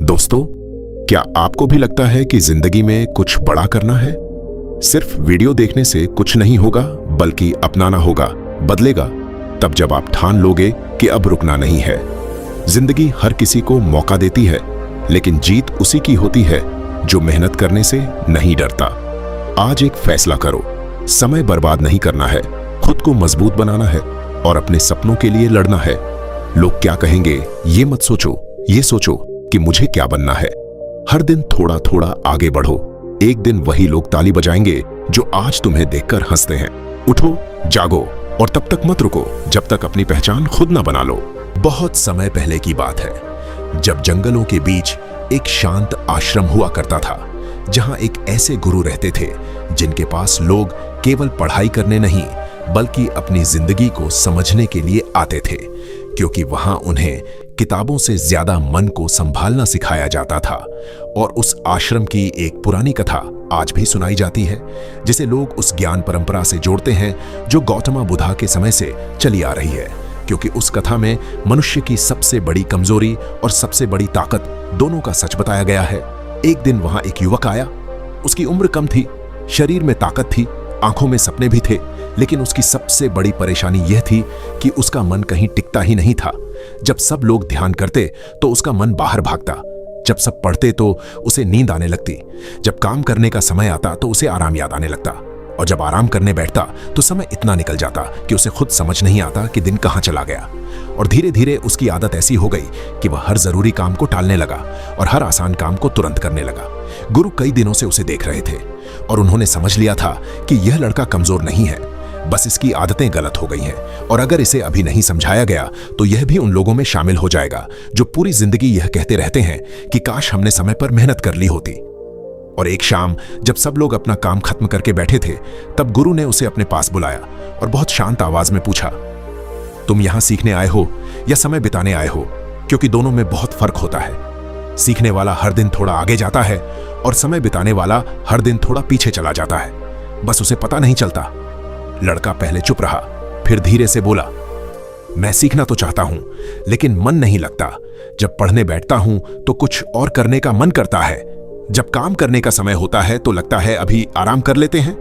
दोस्तों, क्या आपको भी लगता है कि जिंदगी में कुछ बड़ा करना है? सिर्फ वीडियो देखने से कुछ नहीं होगा, बल्कि अपनाना होगा, बदलेगा तब जब आप ठान लोगे कि अब रुकना नहीं है। जिंदगी हर किसी को मौका देती है, लेकिन जीत उसी की होती है जो मेहनत करने से नहीं डरता। आज एक फैसला करो, समय बर्बाद नहीं करना है, खुद को मजबूत बनाना है और अपने सपनों के लिए लड़ना है। लोग क्या कहेंगे ये मत सोचो, ये सोचो कि मुझे क्या बनना है। हर दिन थोड़ा थोड़ा आगे बढ़ो, एक दिन वही लोग ताली बजाएंगे जो आज तुम्हें देखकर हंसते हैं। उठो, जागो और तब तक मत रुको जब तक अपनी पहचान खुद ना बना लो। बहुत समय पहले की बात है, जब जंगलों के बीच एक शांत आश्रम हुआ करता था, जहां एक ऐसे गुरु रहते थे जिनके पास लोग केवल पढ़ाई करने नहीं बल्कि अपनी जिंदगी को समझने के लिए आते थे, क्योंकि वहां उन्हें किताबों से ज्यादा मन को संभालना सिखाया जाता था। और उस आश्रम की एक पुरानी कथा आज भी सुनाई जाती है, जिसे लोग उस ज्ञान परंपरा से जोड़ते हैं जो गौतम बुद्ध के समय से चली आ रही है, क्योंकि उस कथा में मनुष्य की सबसे बड़ी कमजोरी और सबसे बड़ी ताकत दोनों का सच बताया गया है। एक दिन वहां एक युवक आया। उसकी उम्र कम थी, शरीर में ताकत थी, आंखों में सपने भी थे, लेकिन उसकी सबसे बड़ी परेशानी यह थी कि उसका मन कहीं टिकता ही नहीं था। जब सब लोग ध्यान करते तो उसका मन बाहर भागता, जब सब पढ़ते तो उसे नींद आने लगती, जब काम करने का समय आता तो उसे आराम याद आने लगता, और जब आराम करने बैठता तो समय इतना निकल जाता कि उसे खुद समझ नहीं आता कि दिन कहां चला गया। और धीरे धीरे उसकी आदत ऐसी हो गई कि वह हर जरूरी काम को टालने लगा और हर आसान काम को तुरंत करने लगा। गुरु कई दिनों से उसे देख रहे थे और उन्होंने समझ लिया था कि यह लड़का कमजोर नहीं है, बस इसकी आदतें गलत हो गई हैं, और अगर इसे अभी नहीं समझाया गया तो यह भी उन लोगों में शामिल हो जाएगा जो पूरी जिंदगी यह कहते रहते हैं कि काश हमने समय पर मेहनत कर ली होती। और एक शाम जब सब लोग अपना काम खत्म करके बैठे थे, तब गुरु ने उसे अपने पास बुलाया और बहुत शांत आवाज में पूछा, तुम यहां सीखने आए हो या समय बिताने आए हो? क्योंकि दोनों में बहुत फर्क होता है। सीखने वाला हर दिन थोड़ा आगे जाता है और समय बिताने वाला हर दिन थोड़ा पीछे चला जाता है, बस उसे पता नहीं चलता। लड़का पहले चुप रहा, फिर धीरे से बोला, मैं सीखना तो चाहता हूं, लेकिन मन नहीं लगता। जब पढ़ने बैठता हूं तो कुछ और करने का मन करता है। जब काम करने का समय होता है तो लगता है अभी आराम कर लेते हैं,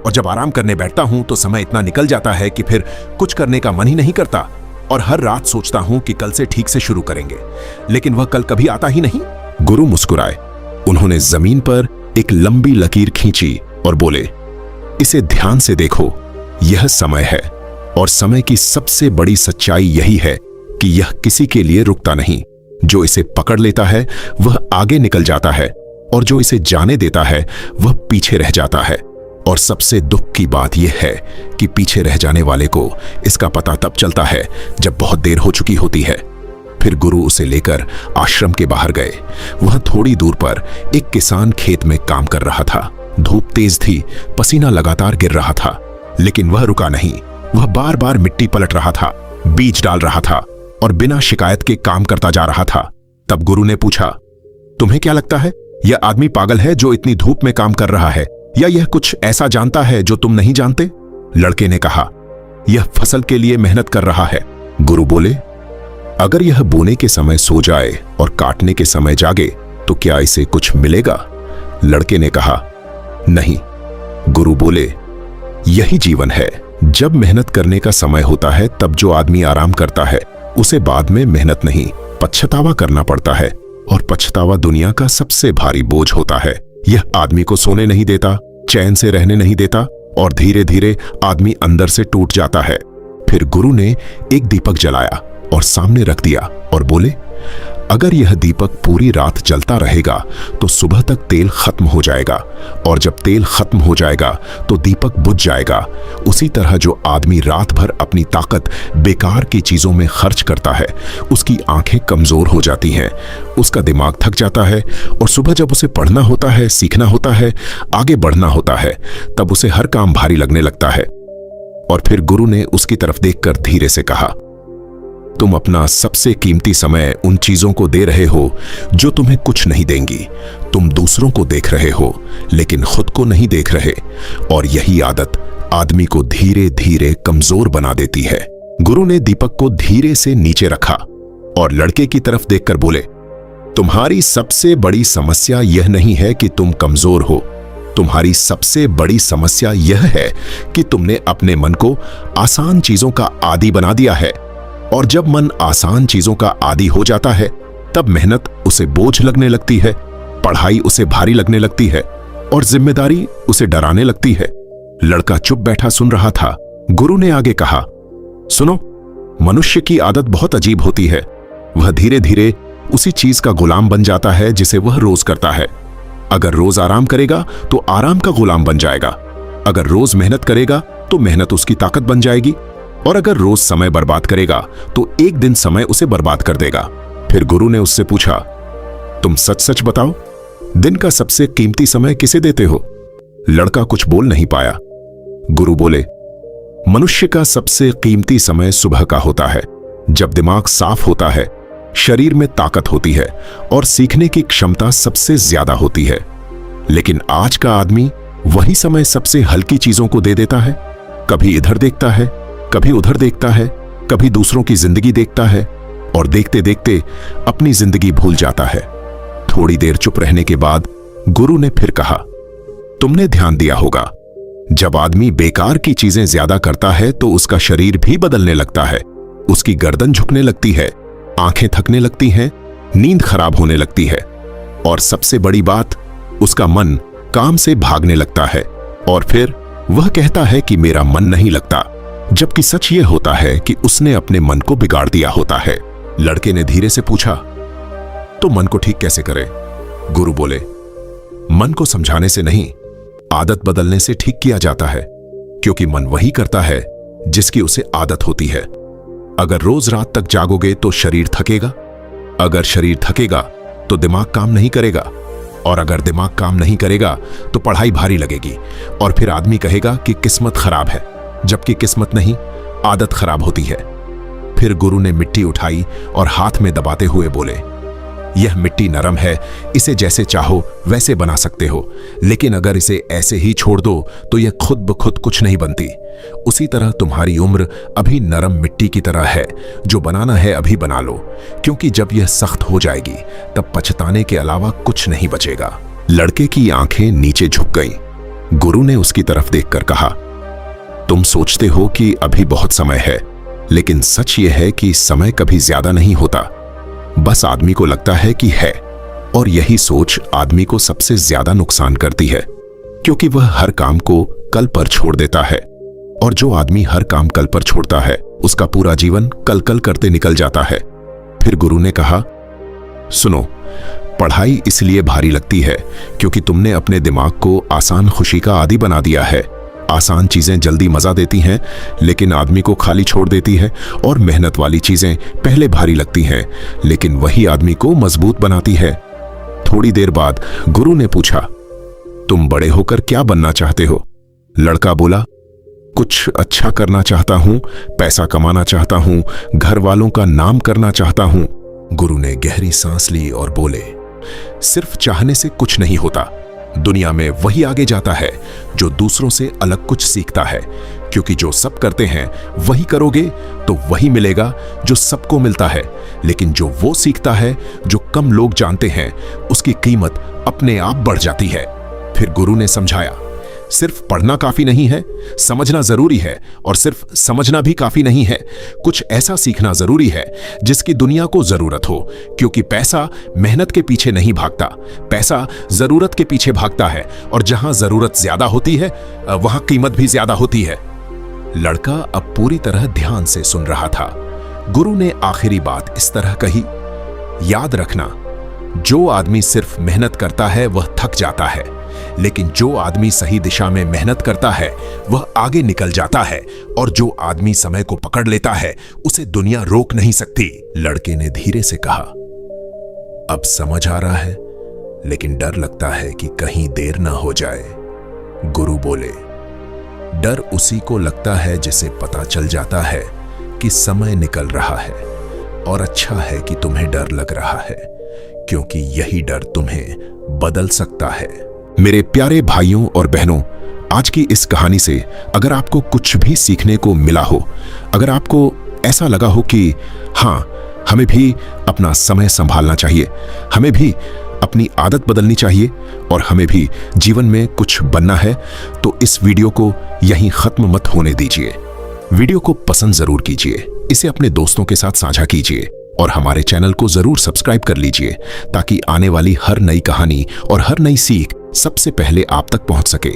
और जब आराम करने बैठता हूं तो समय इतना निकल जाता है कि फिर कुछ करने का मन ही नहीं करता। और हर रात सोचता हूं कि कल से ठीक से शुरू करेंगे, लेकिन वह कल कभी आता ही नहीं। गुरु मुस्कुराए। उन्होंने जमीन पर एक लंबी लकीर खींची और बोले, इसे ध्यान से देखो, यह समय है, और समय की सबसे बड़ी सच्चाई यही है कि यह किसी के लिए रुकता नहीं। जो इसे पकड़ लेता है वह आगे निकल जाता है, और जो इसे जाने देता है वह पीछे रह जाता है। और सबसे दुख की बात यह है कि पीछे रह जाने वाले को इसका पता तब चलता है जब बहुत देर हो चुकी होती है। फिर गुरु उसे लेकर आश्रम के बाहर गए। वहां थोड़ी दूर पर एक किसान खेत में काम कर रहा था। धूप तेज थी, पसीना लगातार गिर रहा था, लेकिन वह रुका नहीं। वह बार बार मिट्टी पलट रहा था, बीज डाल रहा था और बिना शिकायत के काम करता जा रहा था। तब गुरु ने पूछा, तुम्हें क्या लगता है, यह आदमी पागल है जो इतनी धूप में काम कर रहा है, या यह कुछ ऐसा जानता है जो तुम नहीं जानते? लड़के ने कहा, यह फसल के लिए मेहनत कर रहा है। गुरु बोले, अगर यह बोने के समय सो जाए और काटने के समय जागे तो क्या इसे कुछ मिलेगा? लड़के ने कहा, नहीं। गुरु बोले, यही जीवन है। जब मेहनत करने का समय होता है तब जो आदमी आराम करता है उसे बाद में मेहनत नहीं, पछतावा करना पड़ता है, और पछतावा दुनिया का सबसे भारी बोझ होता है। यह आदमी को सोने नहीं देता, चैन से रहने नहीं देता, और धीरे धीरे आदमी अंदर से टूट जाता है। फिर गुरु ने एक दीपक जलाया और सामने रख दिया और बोले, अगर यह दीपक पूरी रात जलता रहेगा तो सुबह तक तेल खत्म हो जाएगा, और जब तेल खत्म हो जाएगा तो दीपक बुझ जाएगा। उसी तरह जो आदमी रात भर अपनी ताकत बेकार की चीजों में खर्च करता है, उसकी आंखें कमजोर हो जाती हैं, उसका दिमाग थक जाता है, और सुबह जब उसे पढ़ना होता है, सीखना होता है, आगे बढ़ना होता है, तब उसे हर काम भारी लगने लगता है। और फिर गुरु ने उसकी तरफ देखकर धीरे से कहा, तुम अपना सबसे कीमती समय उन चीजों को दे रहे हो जो तुम्हें कुछ नहीं देंगी। तुम दूसरों को देख रहे हो लेकिन खुद को नहीं देख रहे, और यही आदत आदमी को धीरे धीरे कमजोर बना देती है। गुरु ने दीपक को धीरे से नीचे रखा और लड़के की तरफ देखकर बोले, तुम्हारी सबसे बड़ी समस्या यह नहीं है कि तुम कमजोर हो, तुम्हारी सबसे बड़ी समस्या यह है कि तुमने अपने मन को आसान चीजों का आदी बना दिया है। और जब मन आसान चीजों का आदी हो जाता है, तब मेहनत उसे बोझ लगने लगती है, पढ़ाई उसे भारी लगने लगती है और जिम्मेदारी उसे डराने लगती है। लड़का चुप बैठा सुन रहा था। गुरु ने आगे कहा, सुनो, मनुष्य की आदत बहुत अजीब होती है। वह धीरे धीरे उसी चीज का गुलाम बन जाता है जिसे वह रोज करता है। अगर रोज आराम करेगा तो आराम का गुलाम बन जाएगा। अगर रोज मेहनत करेगा तो मेहनत उसकी ताकत बन जाएगी। और अगर रोज समय बर्बाद करेगा तो एक दिन समय उसे बर्बाद कर देगा। फिर गुरु ने उससे पूछा, तुम सच सच बताओ, दिन का सबसे कीमती समय किसे देते हो? लड़का कुछ बोल नहीं पाया। गुरु बोले, मनुष्य का सबसे कीमती समय सुबह का होता है, जब दिमाग साफ होता है, शरीर में ताकत होती है और सीखने की क्षमता सबसे ज्यादा होती है। लेकिन आज का आदमी वही समय सबसे हल्की चीजों को दे देता है। कभी इधर देखता है, कभी उधर देखता है, कभी दूसरों की जिंदगी देखता है और देखते देखते अपनी जिंदगी भूल जाता है। थोड़ी देर चुप रहने के बाद गुरु ने फिर कहा, तुमने ध्यान दिया होगा, जब आदमी बेकार की चीजें ज्यादा करता है तो उसका शरीर भी बदलने लगता है। उसकी गर्दन झुकने लगती है, आंखें थकने लगती हैं, नींद खराब होने लगती है और सबसे बड़ी बात, उसका मन काम से भागने लगता है और फिर वह कहता है कि मेरा मन नहीं लगता, जबकि सच यह होता है कि उसने अपने मन को बिगाड़ दिया होता है। लड़के ने धीरे से पूछा, तो मन को ठीक कैसे करें? गुरु बोले, मन को समझाने से नहीं, आदत बदलने से ठीक किया जाता है, क्योंकि मन वही करता है जिसकी उसे आदत होती है। अगर रोज रात तक जागोगे तो शरीर थकेगा, अगर शरीर थकेगा तो दिमाग काम नहीं करेगा और अगर दिमाग काम नहीं करेगा तो पढ़ाई भारी लगेगी और फिर आदमी कहेगा कि किस्मत खराब है, जबकि किस्मत नहीं, आदत खराब होती है। फिर गुरु ने मिट्टी उठाई और हाथ में दबाते हुए बोले, यह मिट्टी नरम है, इसे जैसे चाहो वैसे बना सकते हो, लेकिन अगर इसे ऐसे ही छोड़ दो तो यह खुद ब खुद कुछ नहीं बनती। उसी तरह तुम्हारी उम्र अभी नरम मिट्टी की तरह है, जो बनाना है अभी बना लो, क्योंकि जब यह सख्त हो जाएगी तब पछताने के अलावा कुछ नहीं बचेगा। लड़के की आंखें नीचे झुक गईं। गुरु ने उसकी तरफ देखकर कहा, तुम सोचते हो कि अभी बहुत समय है, लेकिन सच यह है कि समय कभी ज्यादा नहीं होता। बस आदमी को लगता है कि है, और यही सोच आदमी को सबसे ज्यादा नुकसान करती है, क्योंकि वह हर काम को कल पर छोड़ देता है। और जो आदमी हर काम कल पर छोड़ता है, उसका पूरा जीवन कल कल करते निकल जाता है। फिर गुरु ने कहा, सुनो, पढ़ाई इसलिए भारी लगती है क्योंकि तुमने अपने दिमाग को आसान खुशी का आदी बना दिया है। आसान चीजें जल्दी मजा देती हैं, लेकिन आदमी को खाली छोड़ देती है, और मेहनत वाली चीजें पहले भारी लगती हैं, लेकिन वही आदमी को मजबूत बनाती है। थोड़ी देर बाद गुरु ने पूछा, तुम बड़े होकर क्या बनना चाहते हो? लड़का बोला, कुछ अच्छा करना चाहता हूं, पैसा कमाना चाहता हूं, घर वालों का नाम करना चाहता हूं। गुरु ने गहरी सांस ली और बोले, सिर्फ चाहने से कुछ नहीं होता। दुनिया में वही आगे जाता है जो दूसरों से अलग कुछ सीखता है, क्योंकि जो सब करते हैं वही करोगे तो वही मिलेगा जो सबको मिलता है, लेकिन जो वो सीखता है जो कम लोग जानते हैं, उसकी कीमत अपने आप बढ़ जाती है। फिर गुरु ने समझाया, सिर्फ पढ़ना काफी नहीं है, समझना जरूरी है, और सिर्फ समझना भी काफी नहीं है, कुछ ऐसा सीखना जरूरी है जिसकी दुनिया को जरूरत हो, क्योंकि पैसा मेहनत के पीछे नहीं भागता, पैसा जरूरत के पीछे भागता है, और जहां जरूरत ज्यादा होती है वहां कीमत भी ज्यादा होती है। लड़का अब पूरी तरह ध्यान से सुन रहा था। गुरु ने आखिरी बात इस तरह कही, याद रखना, जो आदमी सिर्फ मेहनत करता है वह थक जाता है, लेकिन जो आदमी सही दिशा में मेहनत करता है वह आगे निकल जाता है, और जो आदमी समय को पकड़ लेता है उसे दुनिया रोक नहीं सकती। लड़के ने धीरे से कहा, अब समझ आ रहा है, लेकिन डर लगता है कि कहीं देर ना हो जाए। गुरु बोले, डर उसी को लगता है जिसे पता चल जाता है कि समय निकल रहा है, और अच्छा है कि तुम्हें डर लग रहा है, क्योंकि यही डर तुम्हें बदल सकता है। मेरे प्यारे भाइयों और बहनों, आज की इस कहानी से अगर आपको कुछ भी सीखने को मिला हो, अगर आपको ऐसा लगा हो कि हाँ, हमें भी अपना समय संभालना चाहिए, हमें भी अपनी आदत बदलनी चाहिए और हमें भी जीवन में कुछ बनना है। तो इस वीडियो को यहीं खत्म मत होने दीजिए। वीडियो को पसंद जरूर कीजिए, इसे अपने दोस्तों के साथ साझा कीजिए और हमारे चैनल को जरूर सब्सक्राइब कर लीजिए ताकि आने वाली हर नई कहानी और हर नई सीख सबसे पहले आप तक पहुंच सके।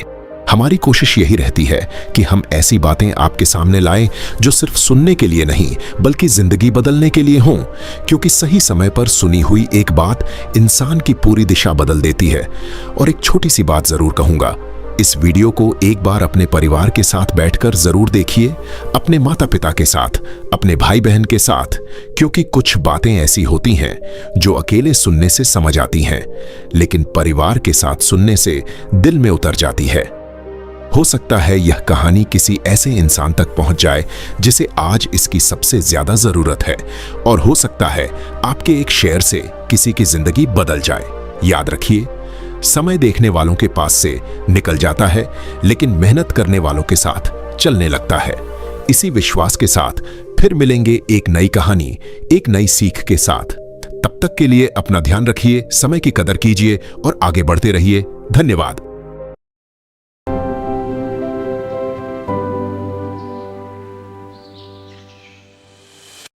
हमारी कोशिश यही रहती है कि हम ऐसी बातें आपके सामने लाएं जो सिर्फ सुनने के लिए नहीं बल्कि जिंदगी बदलने के लिए हों, क्योंकि सही समय पर सुनी हुई एक बात इंसान की पूरी दिशा बदल देती है। और एक छोटी सी बात जरूर कहूंगा, इस वीडियो को एक बार अपने परिवार के साथ बैठकर जरूर देखिए, अपने माता पिता के साथ, अपने भाई बहन के साथ, क्योंकि कुछ बातें ऐसी होती हैं जो अकेले सुनने से समझ आती हैं, लेकिन परिवार के साथ सुनने से दिल में उतर जाती है। हो सकता है यह कहानी किसी ऐसे इंसान तक पहुंच जाए जिसे आज इसकी सबसे ज्यादा जरूरत है, और हो सकता है आपके एक शेयर से किसी की जिंदगी बदल जाए। याद रखिए, समय देखने वालों के पास से निकल जाता है, लेकिन मेहनत करने वालों के साथ चलने लगता है। इसी विश्वास के साथ फिर मिलेंगे एक नई कहानी, एक नई सीख के साथ। तब तक के लिए अपना ध्यान रखिए, समय की कदर कीजिए और आगे बढ़ते रहिए। धन्यवाद।